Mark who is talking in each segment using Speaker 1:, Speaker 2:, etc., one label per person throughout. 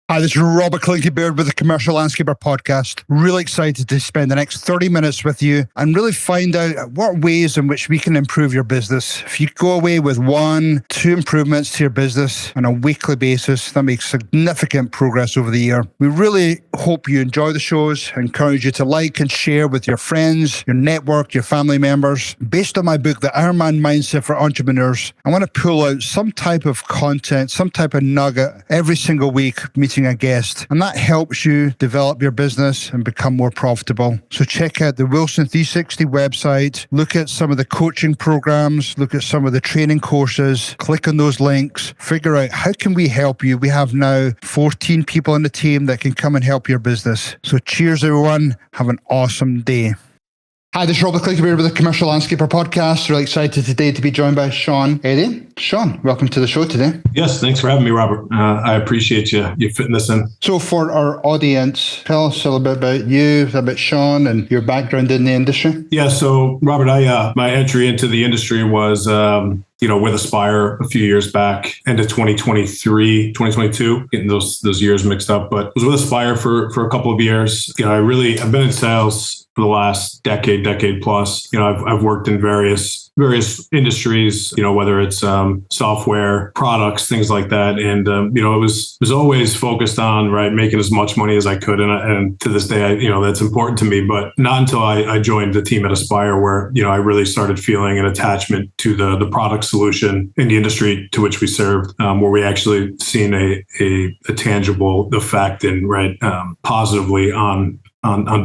Speaker 1: Hi, this is Robert Clinky-Beard with the Commercial Landscaper Podcast. Really excited to spend the next 30 minutes with you and really find out what ways in which we can improve your business. If you go away with 1-2 improvements to your business on a weekly basis, that makes significant progress over the year. We really hope you enjoy the shows. I encourage you to like and share with your friends, your network, your family members. Based on my book, The Ironman Mindset for Entrepreneurs, I want to pull out some type of content, some type of nugget every single week, meeting a guest, and that helps you develop your business and become more profitable. So check out the Wilson 360 website, look at some of the coaching programs, look at some of the training courses, click on those links, figure out how can we help you. We have now 14 people on the team that can come and help your business. So cheers everyone, have an awesome day. Hi, this is Robert Clinky-Beard with the Commercial Landscaper Podcast. Really excited today to be joined by Sean Eddy. Sean, welcome to the show today.
Speaker 2: Yes, thanks for having me, Robert. I appreciate you fitting this in.
Speaker 1: So for our audience, tell us a little bit about you, about Sean, and your background in the industry.
Speaker 2: Yeah, so Robert, my entry into the industry was with Aspire a few years back, end of 2023, 2022, getting those years mixed up, but was with Aspire for a couple of years. I've been in sales for the last decade plus. I've worked in various industries, whether it's software, products, things like that. And, it was always focused on, making as much money as I could. And to this day, that's important to me, but not until I joined the team at Aspire where, I really started feeling an attachment to the product solution in the industry to which we served, where we actually seen a tangible effect and positively on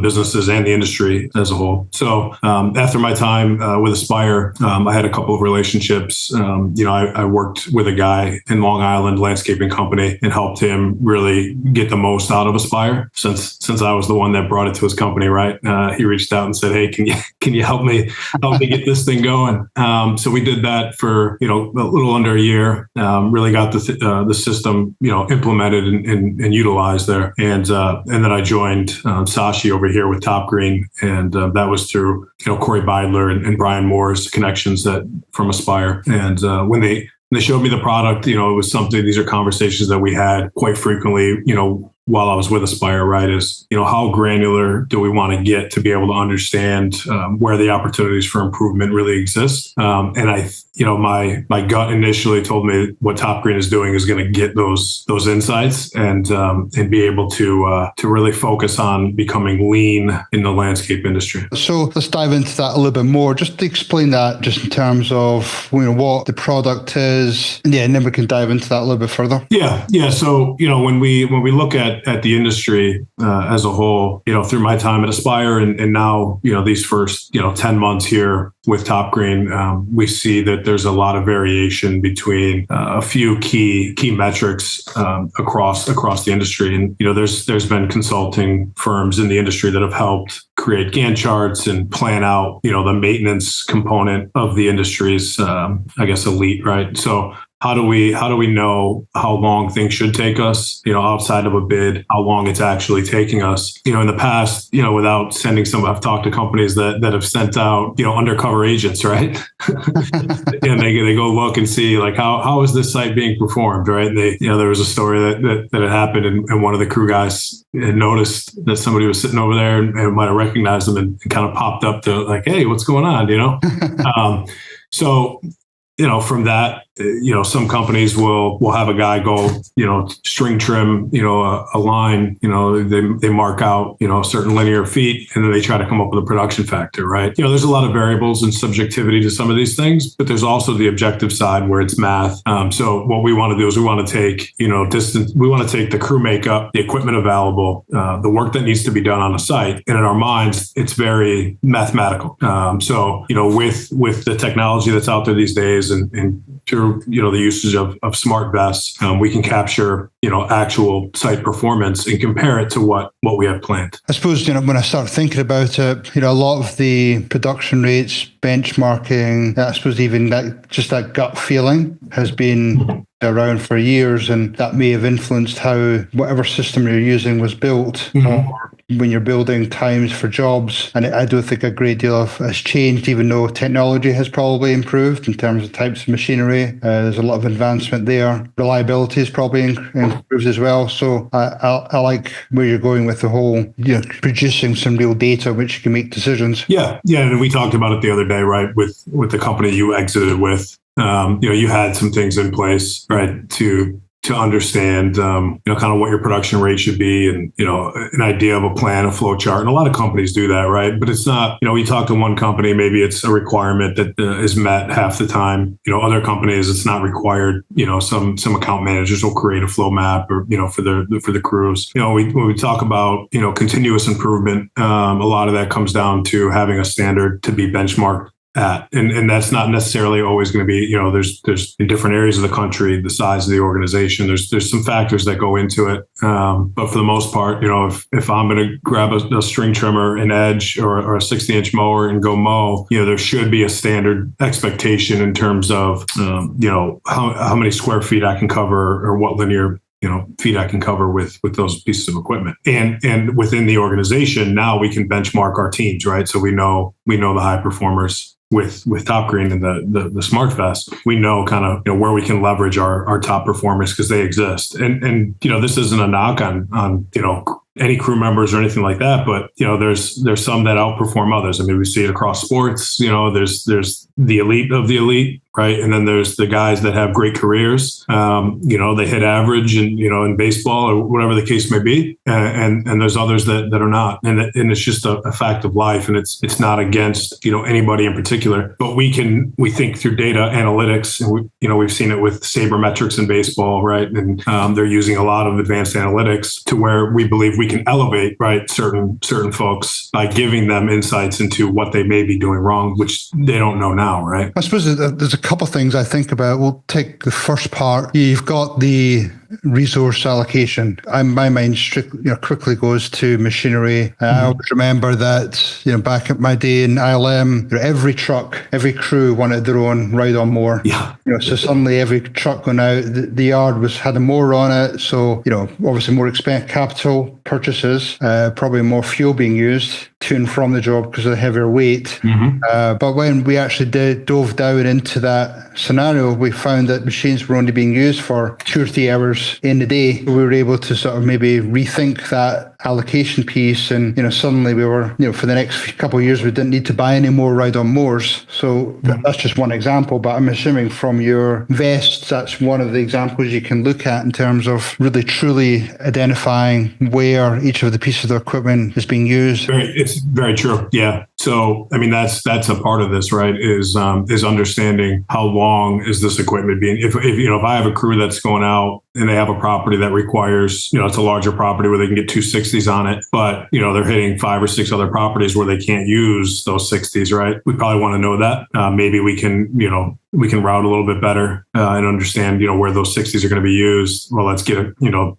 Speaker 2: businesses and the industry as a whole. So after my time with Aspire, I had a couple of relationships. I worked with a guy in Long Island landscaping company and helped him really get the most out of Aspire. Since I was the one that brought it to his company, he reached out and said, "Hey, can you help me get this thing going?" So we did that for a little under a year. Really got the system implemented and utilized there, and then I joined SaaS over here with Top Green, and that was through Corey Beidler and Brian Moore's connections from Aspire. And when they showed me the product, it was something. These are conversations that we had quite frequently. While I was with Aspire, is how granular do we want to get to be able to understand where the opportunities for improvement really exist? And my gut initially told me what Top Green is doing is going to get those insights and be able to really focus on becoming lean in the landscape industry.
Speaker 1: So let's dive into that a little bit more. Just to explain that, just in terms of what the product is, and then we can dive into that a little bit further.
Speaker 2: Yeah. So when we look at the industry as a whole, through my time at Aspire and now these first 10 months here with Top Green, we see that there's a lot of variation between a few key metrics across the industry. And there's been consulting firms in the industry that have helped create Gantt charts and plan out the maintenance component of the industry's elite, right? So how do we know how long things should take us, outside of a bid, how long it's actually taking us? In the past, without sending I've talked to companies that have sent out, undercover agents, right? And they go look and see how is this site being performed, right? And there was a story that had happened and one of the crew guys had noticed that somebody was sitting over there and might have recognized them and kind of popped up to hey, what's going on, So, from that, some companies will have a guy go, string trim, a line, they mark out, certain linear feet, and then they try to come up with a production factor, right? There's a lot of variables and subjectivity to some of these things, but there's also the objective side where it's math. So what we want to do is we want to take, we want to take the crew makeup, the equipment available, the work that needs to be done on a site. And in our minds, it's very mathematical. So, with the technology that's out there these days and through the usage of smart vests, we can capture actual site performance and compare it to what we have planned.
Speaker 1: I suppose when I start thinking about it, a lot of the production rates, benchmarking, I suppose even that gut feeling has been around for years, and that may have influenced how whatever system you're using was built. Mm-hmm. Or when you're building times for jobs. And I don't think a great deal of has changed, even though technology has probably improved in terms of types of machinery. There's a lot of advancement there. Reliability is probably improved as well. So I like where you're going with the whole, producing some real data which you can make decisions.
Speaker 2: Yeah. And we talked about it the other day, right? With the company you exited with, you had some things in place, right, to understand, kind of what your production rate should be, and an idea of a plan, a flow chart. And a lot of companies do that, right? But it's not. We talk to one company, maybe it's a requirement that is met half the time. Other companies, it's not required. Some account managers will create a flow map, or for the crews. When we talk about continuous improvement, a lot of that comes down to having a standard to be benchmarked at. And that's not necessarily always going to be, there's in different areas of the country, the size of the organization, there's some factors that go into it. But for the most part, if I'm going to grab a string trimmer, an edge, or a 60-inch mower and go mow, there should be a standard expectation in terms of, how many square feet I can cover, or what linear feet I can cover with those pieces of equipment. And within the organization, now we can benchmark our teams, right? So we know the high performers with Top Green and the Smart Vest. We know kind of where we can leverage our top performers, because they exist. And this isn't a knock on any crew members or anything like that, but there's some that outperform others. I mean, we see it across sports. There's the elite of the elite, right? And then there's the guys that have great careers. They hit average, and in baseball or whatever the case may be. And there's others that are not. And it's just a fact of life. And it's not against anybody in particular. But we think through data analytics, and we've seen it with sabermetrics in baseball, right? And they're using a lot of advanced analytics to where we believe we can elevate, right, certain folks by giving them insights into what they may be doing wrong, which they don't know now, right?
Speaker 1: I suppose there's a couple of things I think about. We'll take the first part. You've got the resource allocation. My mind quickly goes to machinery. I always remember that, back at my day in ILM, every truck, every crew wanted their own ride-on mower.
Speaker 2: Yeah.
Speaker 1: So suddenly every truck going out, the yard had a mower on it. So, obviously more expensive capital purchases, probably more fuel being used to and from the job because of the heavier weight. But when we actually dove down into that scenario, we found that machines were only being used for 2 or 3 hours in the day. We were able to sort of maybe rethink that allocation piece, and suddenly we were, for the next couple of years, we didn't need to buy any more ride-on mowers. So that's just one example, but I'm assuming from your vests, that's one of the examples you can look at in terms of really truly identifying where each of the pieces of equipment is being used.
Speaker 2: It's very true. Yeah. So, I mean, that's a part of this, right? Is understanding how long is this equipment being, if I have a crew that's going out and they have a property that requires, it's a larger property where they can get 260s on it, but, they're hitting 5 or 6 other properties where they can't use those 60s, right? We probably want to know that. Maybe we can route a little bit better and understand, where those 60s are going to be used. Well, let's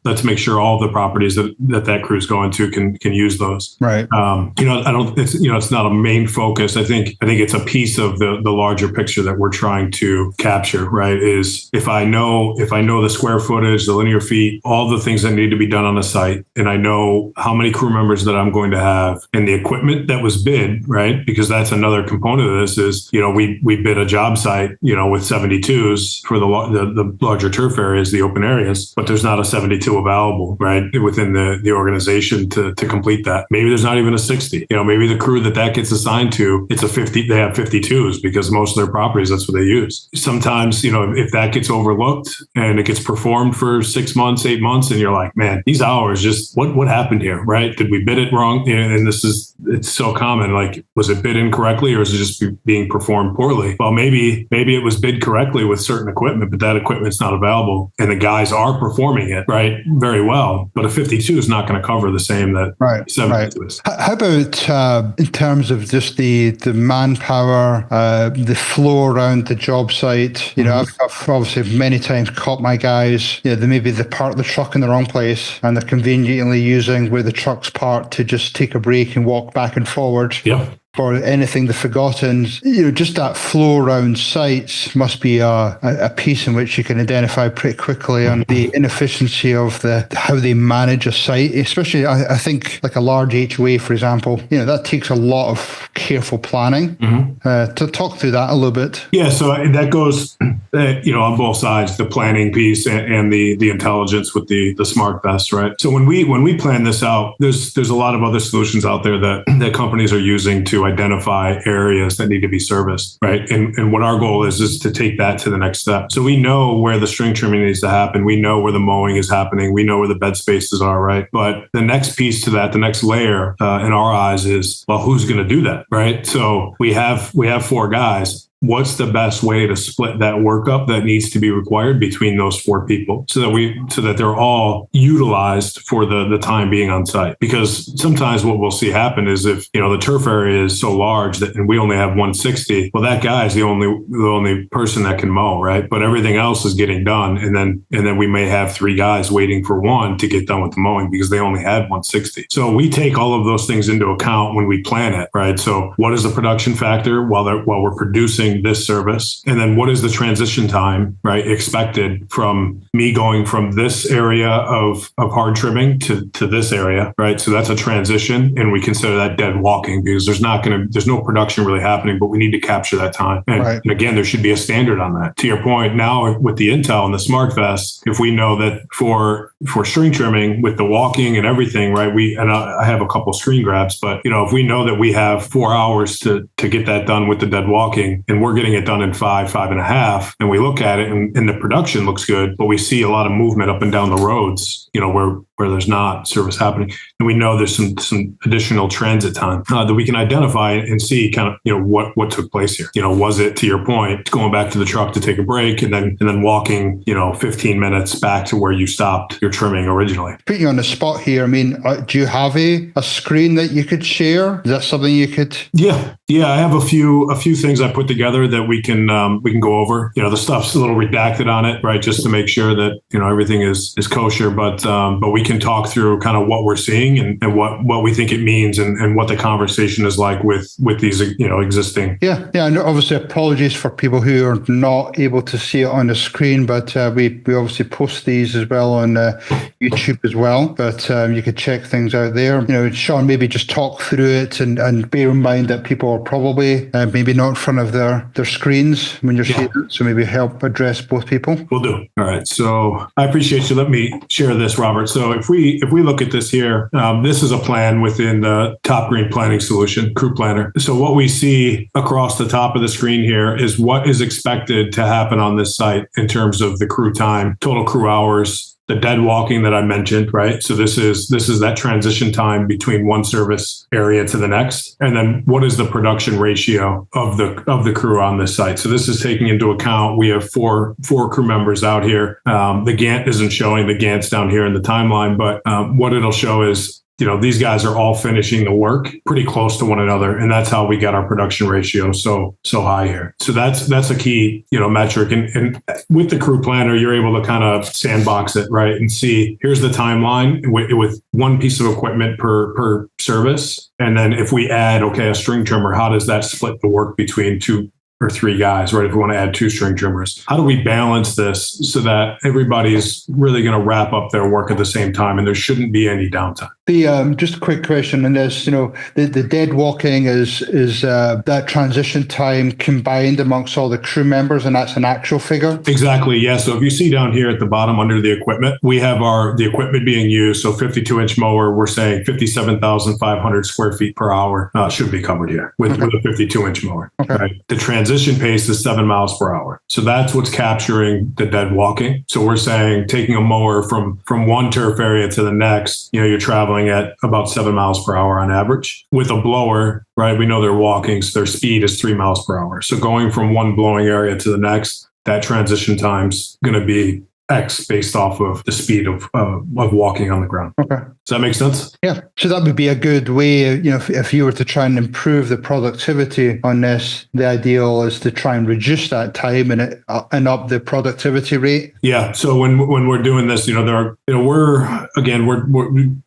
Speaker 2: let's make sure all the properties that crew's going to can use those.
Speaker 1: Right.
Speaker 2: It's not a main focus. I think it's a piece of the larger picture that we're trying to capture, right? Is if I know the square footage, the linear feet, all the things that need to be done on the site, and I know how many crew members that I'm going to have and the equipment that was bid, right? Because that's another component of this is, we bid a job site, with 72s for the larger turf areas, the open areas, but there's not a 72 available, right, within the organization to complete that. Maybe there's not even a 60. Maybe the crew that gets assigned to, it's a 50. They have 52s because most of their properties, that's what they use. Sometimes, if that gets overlooked and it gets performed for 6 months, 8 months, and you're like, man, these hours, just what happened here, right? Did we bid it wrong? And it's so common. Like, was it bid incorrectly, or is it just being performed poorly? Well, maybe it was bid correctly with certain equipment, but that equipment's not available, and the guys are performing it right very well. But a 52 is not going to cover the same that 72 is.
Speaker 1: How about in terms of just the manpower, the flow around the job site? I've obviously many times caught my guys. They maybe they park the truck in the wrong place, and they're conveniently using where the truck's parked to just take a break and walk back and forward.
Speaker 2: Yeah.
Speaker 1: for anything they've forgotten, just that flow around sites must be a piece in which you can identify pretty quickly on the inefficiency of how they manage a site, especially I think like a large HOA, for example, that takes a lot of careful planning. To talk through that a little bit.
Speaker 2: Yeah, so that goes, on both sides, the planning piece and the intelligence with the smart vest, right? So when we plan this out, there's a lot of other solutions out there that companies are using to identify areas that need to be serviced, right? And what our goal is to take that to the next step. So we know where the string trimming needs to happen. We know where the mowing is happening. We know where the bed spaces are, right? But the next piece to that, the next layer in our eyes is, well, who's going to do that, right? So we have 4 guys. What's the best way to split that work up that needs to be required between those 4 people so that they're all utilized for the time being on site? Because sometimes what we'll see happen is if, the turf area is so large and we only have 160, well, that guy is the only person that can mow, right? But everything else is getting done. And then we may have 3 guys waiting for one to get done with the mowing because they only had 160. So we take all of those things into account when we plan it, right? So what is the production factor while we're producing this service, and then what is the transition time, right, expected from me going from this area of hard trimming to this area, right? So that's a transition, and we consider that dead walking because there's no production really happening, but we need to capture that time. And again, there should be a standard on that. To your point, now with the Intel and the Smart Vest, if we know that for string trimming with the walking and everything, right? I have a couple screen grabs, but if we know that we have 4 hours to get that done with the dead walking, and we're getting it done in 5.5, and we look at it and the production looks good, but we see a lot of movement up and down the roads, where there's not service happening. And we know there's some additional transit time that we can identify and see kind of, what took place here. Was it, to your point, going back to the truck to take a break and then walking, 15 minutes back to where you stopped your trimming originally?
Speaker 1: Put you on the spot here. I mean, do you have a screen that you could share? Is that something you could?
Speaker 2: Yeah. I have a few things I put together that we can go over. The stuff's a little redacted on it, right? Just to make sure that, everything is kosher, but we can talk through kind of what we're seeing and what we think it means and what the conversation is like with these, existing.
Speaker 1: Yeah. And obviously apologies for people who are not able to see it on the screen, but we obviously post these as well on YouTube as well, but you could check things out there. Sean, maybe just talk through it and bear in mind that people are probably maybe not in front of their screens when you're seeing it, so maybe help address both people.
Speaker 2: Will do. All right. So I appreciate you. Let me share this, Robert. So if we look at this here, this is a plan within the Top Green Planning Solution, Crew Planner. So what we see across the top of the screen here is what is expected to happen on this site in terms of the crew time, total crew hours, the dead walking that I mentioned, right? So this is that transition time between one service area to the next. And then what is the production ratio of the crew on this site? So this is taking into account, we have four crew members out here. The Gantt isn't showing the Gantt's down here in the timeline, but what it'll show is, these guys are all finishing the work pretty close to one another. And that's how we got our production ratio so high here. So that's a key, metric. And with the crew planner, you're able to kind of sandbox it, right? And see, here's the timeline with one piece of equipment per service. And then if we add, a string trimmer, how does that split the work between 2 or 3 guys, right? If we want to add 2 string trimmers, how do we balance this so that everybody's really going to wrap up their work at the same time and there shouldn't be any downtime?
Speaker 1: Just a quick question on this. The dead walking is that transition time combined amongst all the crew members, and that's an actual figure?
Speaker 2: Exactly. Yeah. So if you see down here at the bottom under the equipment, we have the equipment being used. So 52-inch mower, we're saying 57,500 square feet per hour should be covered here with a 52-inch mower. Okay. Right? The transition pace is 7 miles per hour. So that's what's capturing the dead walking. So we're saying taking a mower from one turf area to the next, you're traveling at about 7 miles per hour on average. With a blower, right, we know they're walking, so their speed is 3 miles per hour. So going from one blowing area to the next, that transition time's going to be X based off of the speed of walking on the ground. Okay. Does that make sense?
Speaker 1: Yeah. So that would be a good way, if you were to try and improve the productivity on this, the ideal is to try and reduce that time and up the productivity rate.
Speaker 2: Yeah. So when we're doing this,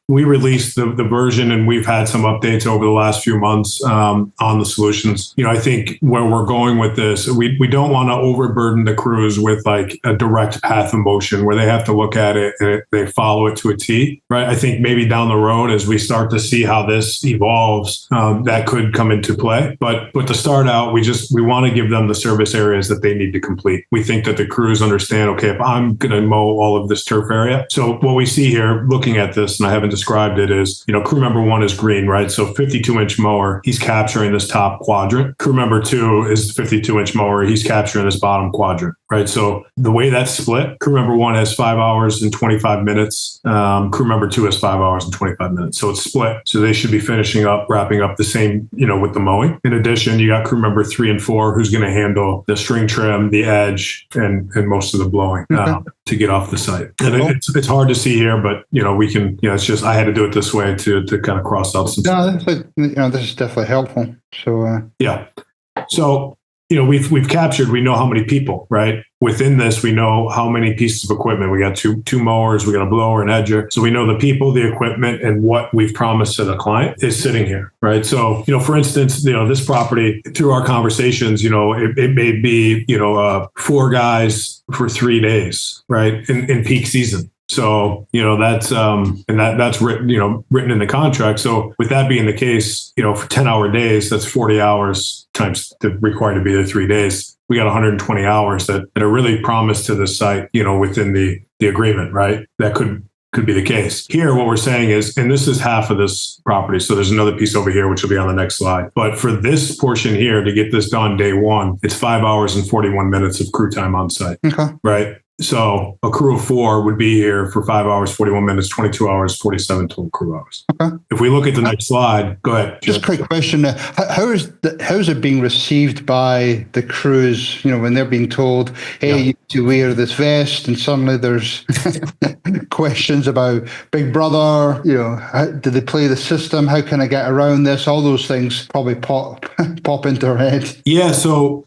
Speaker 2: we released the version, and we've had some updates over the last few months on the solutions. I think where we're going with this, we don't want to overburden the crews with like a direct path of motion where they have to look at it and they follow it to a T, right? I think maybe down the road, as we start to see how this evolves, that could come into play. But to start out, we want to give them the service areas that they need to complete. We think that the crews understand, okay, if I'm going to mow all of this turf area. So what we see here, looking at this, and I haven't described it, is, crew member 1 is green, right? So 52-inch mower, he's capturing this top quadrant. Crew member 2 is 52-inch mower, he's capturing this bottom quadrant, right? So the way that's split, crew member 1 has 5 hours and 25 minutes. Crew member 2 has 5 hours and 25 minutes. So it's split. So they should be wrapping up the same, with the mowing. In addition, you got crew member 3 and 4 who's going to handle the string trim, the edge, and most of the blowing to get off the site. And it's hard to see here, but we can. It's just I had to do it this way to kind of cross out some.
Speaker 1: No, this is definitely helpful. So
Speaker 2: yeah. So we've captured. We know how many people, right? Within this, we know how many pieces of equipment. We got two mowers, we got a blower, an edger. So we know the people, the equipment, and what we've promised to the client is sitting here, right? So, for instance, this property, through our conversations, it may be, 4 guys for 3 days, right? In peak season. So, that's, and that's written, written in the contract. So with that being the case, for 10-hour days, that's 40 hours times required to be there 3 days. We got 120 hours that are really promised to the site, within the agreement, right? That could be the case. Here, what we're saying is, and this is half of this property. So there's another piece over here, which will be on the next slide. But for this portion here, to get this done day 1, it's 5 hours and 41 minutes of crew time on site, right? So a crew of 4 would be here for 5 hours, 41 minutes, 22 hours, 47 total crew hours. Okay. If we look at the next slide, go ahead.
Speaker 1: Just a quick question. How is it being received by the crews, when they're being told, hey, you need to wear this vest, and suddenly there's questions about Big Brother, how, do they play the system? How can I get around this? All those things probably pop into their head.
Speaker 2: Yeah. So,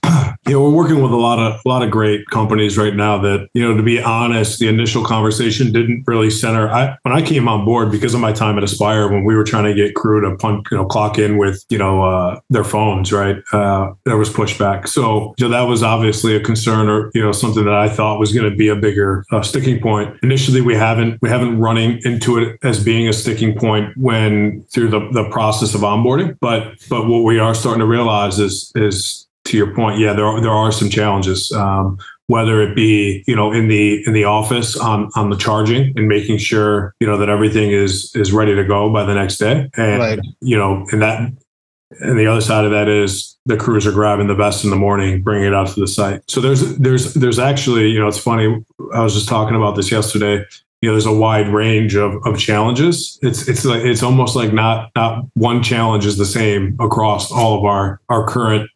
Speaker 2: we're working with a lot of great companies right now that, to be honest, the initial conversation didn't really center. When I came on board, because of my time at Aspire, when we were trying to get crew to clock in with, their phones, right? There was pushback. So, that was obviously a concern, or, something that I thought was going to be a bigger sticking point. Initially, we haven't running into it as being a sticking point when through the process of onboarding. But what we are starting to realize is to your point, there are some challenges. Whether it be, in the office on the charging and making sure, that everything is ready to go by the next day. And, right. And the other side of that is the crews are grabbing the vest in the morning, bringing it out to the site. So there's actually, it's funny. I was just talking about this yesterday. There's a wide range of challenges. It's almost like not one challenge is the same across all of our current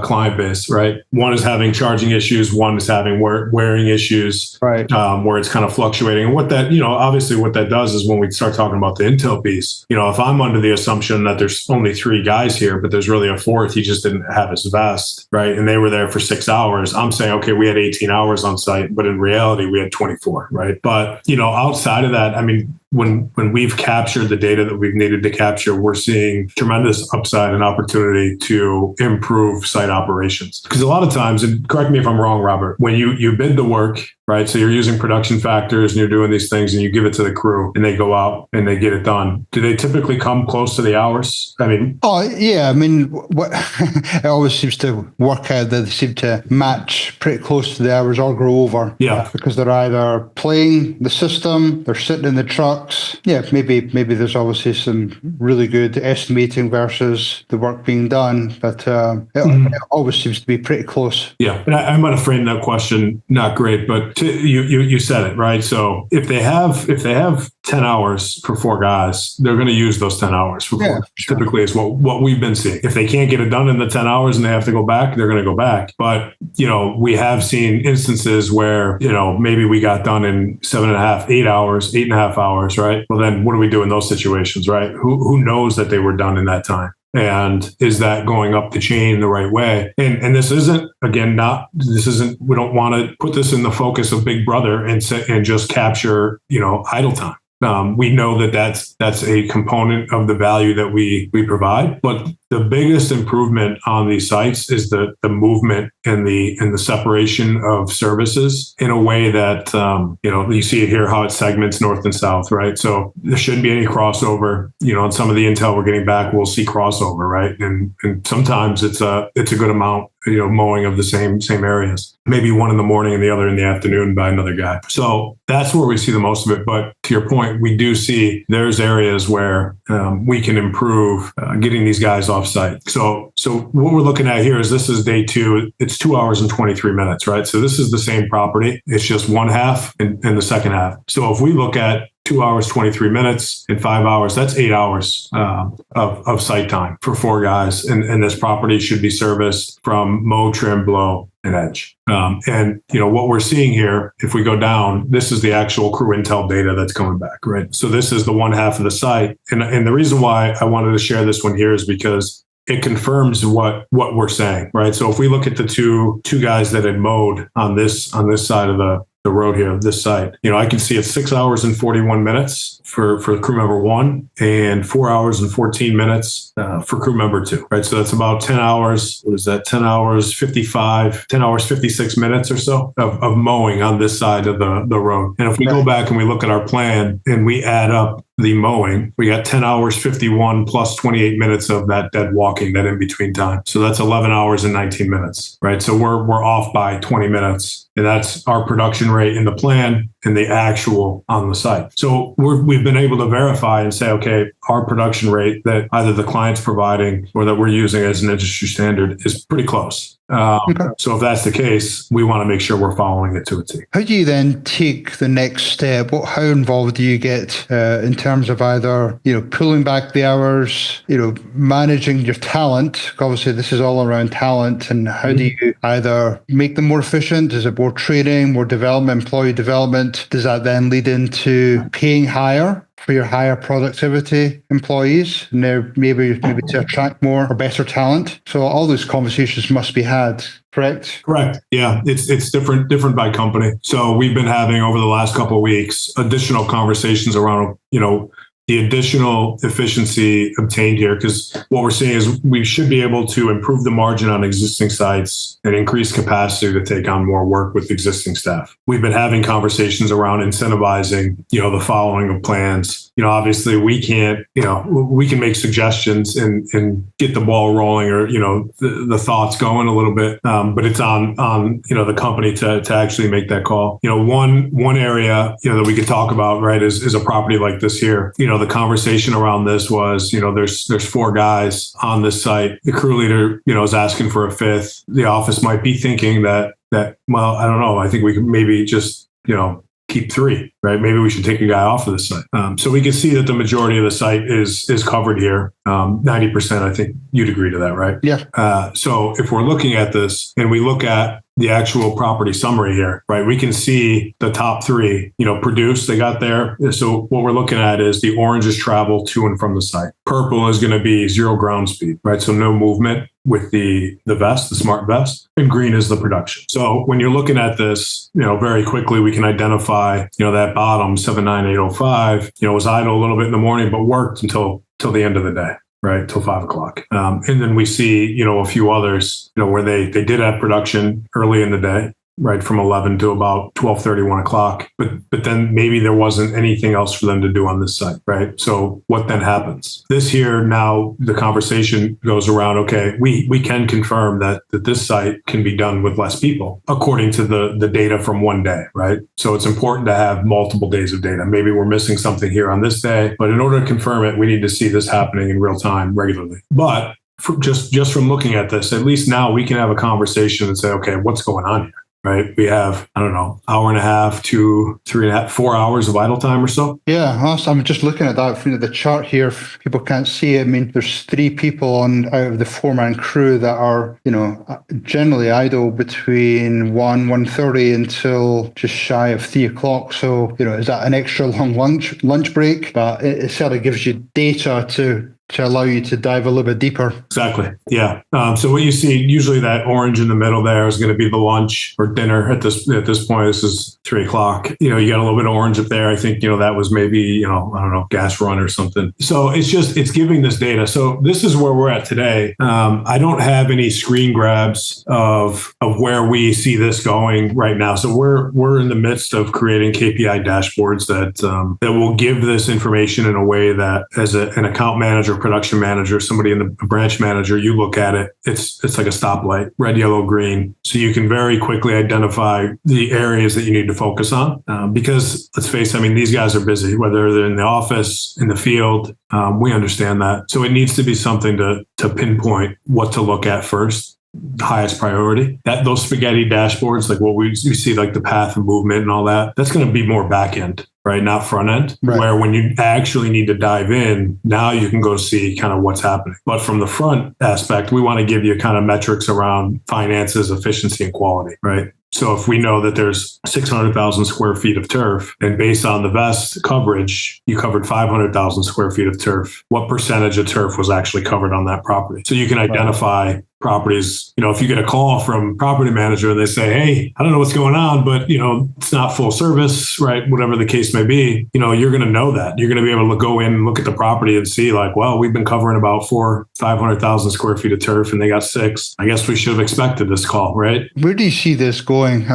Speaker 2: client base, right? One is having charging issues, one is having wearing issues, right? Where it's kind of fluctuating. And what that, obviously what that does is when we start talking about the intel piece, if I'm under the assumption that there's only 3 guys here, but there's really a 4th, he just didn't have his vest, right? And they were there for 6 hours. I'm saying, okay, we had 18 hours on site, but in reality, we had 24, right? But, outside of that, I mean, when we've captured the data that we've needed to capture, we're seeing tremendous upside and opportunity to improve site operations. Because a lot of times, and correct me if I'm wrong, Robert, when you bid the work, right? So you're using production factors and you're doing these things and you give it to the crew and they go out and they get it done. Do they typically come close to the hours? I mean,
Speaker 1: what it always seems to work out that they seem to match pretty close to the hours or grow over.
Speaker 2: Yeah.
Speaker 1: Because they're either playing the system, they're sitting in the trucks. Yeah, maybe there's obviously some really good estimating versus the work being done, but it always seems to be pretty close.
Speaker 2: Yeah. And I might have framed that question not great, but you said it, right? So if they have 10 hours for 4 guys, they're going to use those 10 hours for 4 guys. Sure. Typically is what we've been seeing. If they can't get it done in the 10 hours and they have to go back, they're going to go back. But, we have seen instances where, maybe we got done in 7.5, 8 hours, 8.5 hours, right? Well, then what do we do in those situations, right? Who knows that they were done in that time? And is that going up the chain the right way? And this isn't, again, we don't want to put this in the focus of Big Brother and just capture, idle time. We know that that's a component of the value that we provide. But the biggest improvement on these sites is the movement and the separation of services in a way that you see it here how it segments north and south, right? So there shouldn't be any crossover. On some of the intel we're getting back, we'll see crossover, right? And sometimes it's a good amount, mowing of the same areas. Maybe one in the morning and the other in the afternoon by another guy. So that's where we see the most of it. But to your point, we do see there's areas where we can improve getting these guys off site. So what we're looking at here is this is day 2. It's 2 hours and 23 minutes, right? So this is the same property. It's just one half and the second half. So if we look at 2 hours, 23 minutes and 5 hours, that's 8 hours of site time for 4 guys. And this property should be serviced from mow, trim, blow, and edge. And what we're seeing here, if we go down, this is the actual crew intel data that's coming back, right? So this is the one half of the site. And the reason why I wanted to share this one here is because it confirms what we're saying, right? So if we look at the two guys that had mowed on this side of the road here, this site, I can see it's 6 hours and 41 minutes for crew member 1 and 4 hours and 14 minutes for crew member 2, right? So that's about 10 hours. What is that? 10 hours 56 minutes or so of mowing on this side of the road. And if we go back and we look at our plan and we add up the mowing, we got 10 hours 51 plus 28 minutes of that dead walking, that in between time. So that's 11 hours and 19 minutes, right? So we're off by 20 minutes, and that's our production rate in the plan and the actual on the site. So we've been able to verify and say, okay, our production rate that either the client's providing or that we're using as an industry standard is pretty close. So if that's the case, we want to make sure we're following it to a T.
Speaker 1: How do you then take the next step? How involved do you get in terms of either, pulling back the hours, managing your talent? Obviously, this is all around talent. And how do you either make them more efficient? Is it more training, more development, employee development? Does that then lead into paying higher for your higher productivity employees, and maybe to attract more or better talent? So all those conversations must be had, correct?
Speaker 2: Correct. Yeah, it's different by company. So we've been having over the last couple of weeks additional conversations around the additional efficiency obtained here, because what we're seeing is we should be able to improve the margin on existing sites and increase capacity to take on more work with existing staff. We've been having conversations around incentivizing, the following of plans. Obviously we can't, we can make suggestions and get the ball rolling or, the thoughts going a little bit. But it's on the company to actually make that call. One area, that we could talk about, right, is a property like this here. The conversation around this was, there's 4 guys on this site. The crew leader, is asking for a 5th. The office might be thinking that, well, I don't know. I think we could maybe just, keep 3, right? Maybe we should take a guy off of the site. So we can see that the majority of the site is covered here. 90%, I think you'd agree to that, right?
Speaker 1: Yeah.
Speaker 2: So if we're looking at this and we look at the actual property summary here, right, we can see the top 3, produced, they got there. So what we're looking at is the orange is travel to and from the site. Purple is going to be 0 ground speed, right? So no movement with the vest, the smart vest, and green is the production. So when you're looking at this, very quickly, we can identify, that bottom 79805, was idle a little bit in the morning, but worked until the end of the day. Right, till 5 o'clock. And then we see, a few others, where they did have production early in the day, right, from 11 to about 12:30, 1 o'clock. But then maybe there wasn't anything else for them to do on this site, right? So what then happens? This here, now the conversation goes around, okay, we can confirm that this site can be done with less people according to the data from one day, right? So it's important to have multiple days of data. Maybe we're missing something here on this day, but in order to confirm it, we need to see this happening in real time regularly. But just from looking at this, at least now we can have a conversation and say, okay, what's going on here? Right. We have, I don't know, hour and a half to 3.5, 4 hours of idle time or so.
Speaker 1: Yeah. I'm just looking at that. The chart here, if people can't see it. I mean, there's 3 people out of the 4-man crew that are, generally idle between 1:30 until just shy of 3 o'clock. So, is that an extra long lunch break? But it sort of gives you data to to allow you to dive a little bit deeper.
Speaker 2: Exactly. Yeah. So what you see, usually that orange in the middle there is going to be the lunch or dinner at this point. This is 3:00. You got a little bit of orange up there. I think, that was maybe, I don't know, gas run or something. So it's giving this data. So this is where we're at today. I don't have any screen grabs of where we see this going right now. So we're in the midst of creating KPI dashboards that will give this information in a way that as an account manager, production manager, somebody in the branch manager, you look at it, it's like a stoplight, red, yellow, green. So you can very quickly identify the areas that you need to focus on. Because let's face it, these guys are busy, whether they're in the office, in the field, we understand that. So it needs to be something to pinpoint what to look at first, the highest priority. Those spaghetti dashboards, like what we see, like the path and movement and all that, that's going to be more back end, right? Not front end, right. Where when you actually need to dive in, now you can go see kind of what's happening. But from the front aspect, we want to give you kind of metrics around finances, efficiency, and quality, right? So if we know that there's 600,000 square feet of turf, and based on the vest coverage, you covered 500,000 square feet of turf, what percentage of turf was actually covered on that property? So you can identify properties. If you get a call from property manager and they say, hey, I don't know what's going on, but it's not full service, right? Whatever the case may be, you're going to know that. You're going to be able to go in and look at the property and see like, well, we've been covering about 500,000 square feet of turf and they got 6. I guess we should have expected this call, right?
Speaker 1: Where do you see this going?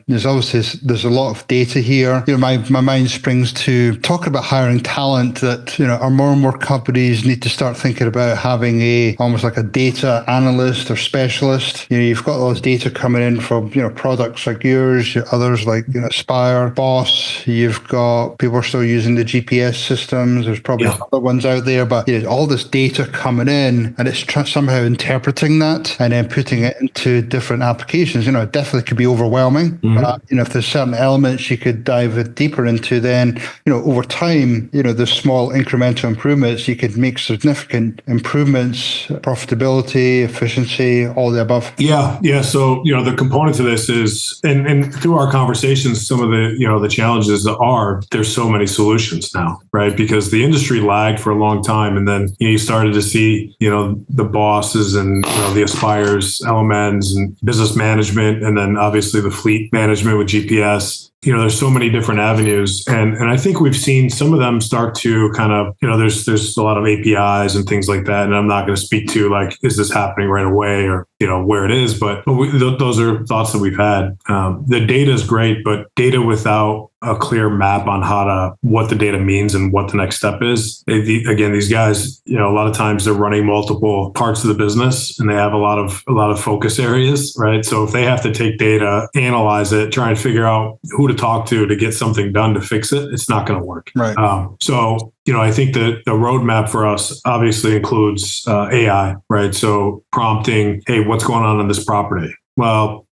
Speaker 1: There's obviously, there's a lot of data here. My mind springs to talk about hiring talent that, are more and more companies need to start thinking about having almost like a data analyst or specialist. You've got all this data coming in from, products like yours, others like Aspire, Boss. You've got people are still using the GPS systems. There's probably other ones out there, but all this data coming in and it's somehow interpreting that and then putting it into different applications. It definitely could be overwhelming. Mm-hmm. But, if there's certain elements you could dive deeper into, then, over time, there's small incremental improvements. You could make significant improvements, profitability, efficiency, all the above.
Speaker 2: Yeah. So, the component to this is, and through our conversations, some of the challenges are there's so many solutions now, right? Because the industry lagged for a long time. And then you started to see, the Bosses and, the Aspires, LMNs and business management, and then obviously the fleet management with GPS. There's so many different avenues. And I think we've seen some of them start to kind of, there's a lot of APIs and things like that. And I'm not going to speak to like, is this happening right away or, where it is, but those are thoughts that we've had. The data is great, but data without a clear map on what the data means and what the next step is. Again, these guys, a lot of times they're running multiple parts of the business and they have a lot of focus areas, right? So if they have to take data, analyze it, try and figure out who to talk to get something done to fix it, it's not going to work.
Speaker 1: Right.
Speaker 2: So I think that the roadmap for us obviously includes AI, right? So prompting, hey, what's going on this property? Well,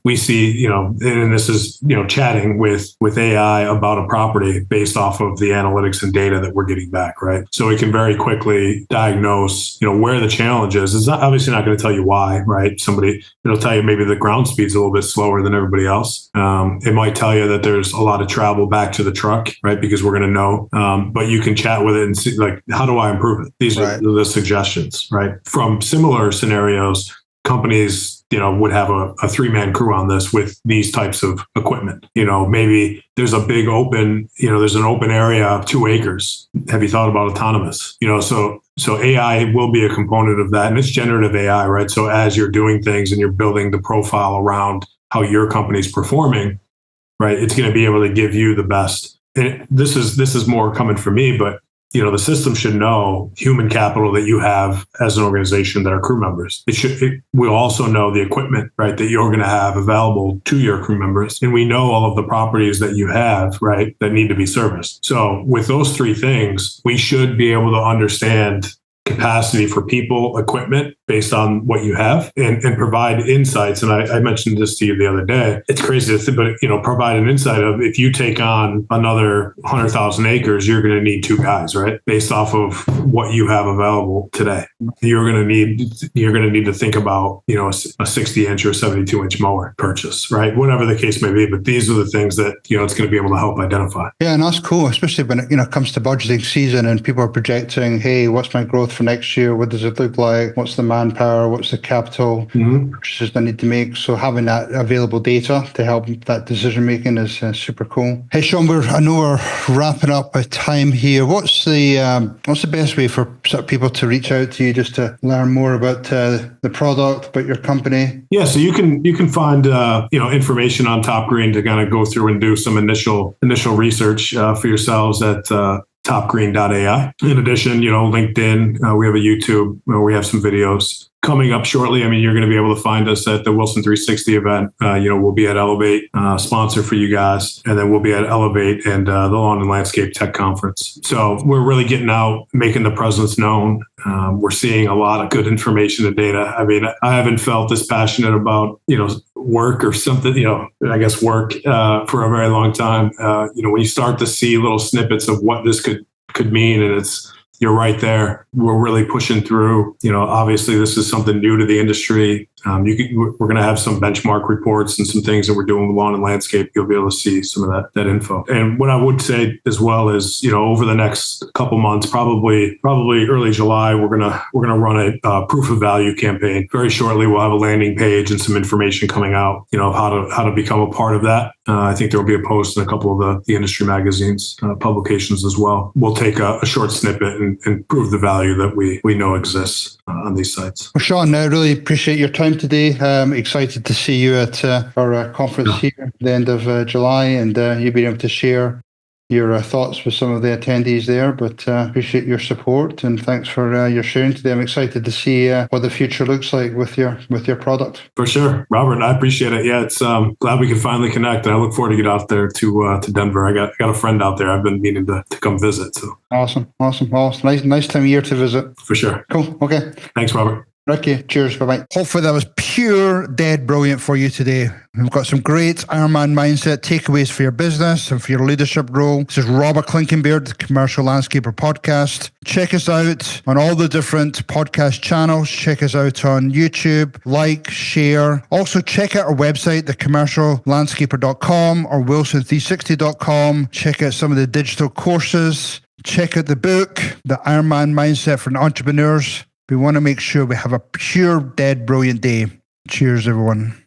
Speaker 2: we see, and this is, chatting with AI about a property based off of the analytics and data that we're getting back, right? So we can very quickly diagnose, where the challenge is. It's obviously not going to tell you why, right? It'll tell you maybe the ground speed's a little bit slower than everybody else. It might tell you that there's a lot of travel back to the truck, right? Because we're going to know, but you can chat with it and see, like, how do I improve it? These are the suggestions, right? From similar scenarios, companies, would have a 3-man crew on this with these types of equipment. Maybe there's a big open, there's an open area of 2 acres. Have you thought about autonomous? So AI will be a component of that, and it's generative AI, right? So as you're doing things and you're building the profile around how your company's performing, right, it's going to be able to give you the best. And this is more coming from me, but the system should know human capital that you have as an organization that are crew members. It will also know the equipment, right, that you're going to have available to your crew members. And we know all of the properties that you have, right, that need to be serviced. So with those 3 things, we should be able to understand capacity for people, equipment, based on what you have and provide insights. And I mentioned this to you the other day. It's crazy to think, but provide an insight of if you take on another 100,000 acres, you're going to need 2 guys, right? Based off of what you have available today. You're going to need to think about, a 60-inch or 72-inch mower purchase, right? Whatever the case may be. But these are the things that, it's going to be able to help identify.
Speaker 1: Yeah, and that's cool, especially when it comes to budgeting season and people are projecting, hey, what's my growth for next year? What does it look like? What's the manpower? What's the capital purchases I need to make? So having that available data to help that decision making is super cool. Hey, Sean, I know we're wrapping up with time here. What's the best way for sort of people to reach out to you just to learn more about the product, about your company?
Speaker 2: Yeah, so you can find information on Top Green to kind of go through and do some initial research for yourselves at topgreen.ai. In addition, LinkedIn, we have a YouTube, we have some videos coming up shortly. I mean, you're going to be able to find us at the Wilson 360 event. We'll be at Elevate, sponsor for you guys, and then we'll be at Elevate and the Lawn and Landscape Tech Conference. So we're really getting out, making the presence known. We're seeing a lot of good information and data. I mean, I haven't felt this passionate about, work or something, work for a very long time. When you start to see little snippets of what this could mean, and you're right there. We're really pushing through. Obviously, this is something new to the industry. We're going to have some benchmark reports and some things that we're doing with lawn and landscape. You'll be able to see some of that info. And what I would say as well is, over the next couple months, probably early July, we're gonna run a proof of value campaign. Very shortly, we'll have a landing page and some information coming out. How to become a part of that. I think there will be a post in a couple of the industry magazines, publications as well. We'll take a short snippet and prove the value that we know exists on these sites.
Speaker 1: Well, Sean, I really appreciate your time today. Excited to see you at our conference here at the end of July, and you being able to share your thoughts with some of the attendees there. But appreciate your support and thanks for your sharing today. I'm excited to see what the future looks like with your product.
Speaker 2: For sure, Robert. I appreciate it. Yeah, it's glad we can finally connect. And I look forward to get out there to Denver. I got a friend out there. I've been meaning to come visit. So
Speaker 1: awesome. Nice time of year to visit.
Speaker 2: For sure.
Speaker 1: Cool. Okay.
Speaker 2: Thanks, Robert.
Speaker 1: Okay, cheers, bye-bye. Hopefully that was pure dead brilliant for you today. We've got some great Ironman mindset takeaways for your business and for your leadership role. This is Robert Klinkenbeard, the Commercial Landscaper Podcast. Check us out on all the different podcast channels. Check us out on YouTube, like, share. Also check out our website, thecommerciallandscaper.com or wilson360.com. Check out some of the digital courses. Check out the book, The Ironman Mindset for Entrepreneurs. We want to make sure we have a pure, dead, brilliant day. Cheers, everyone.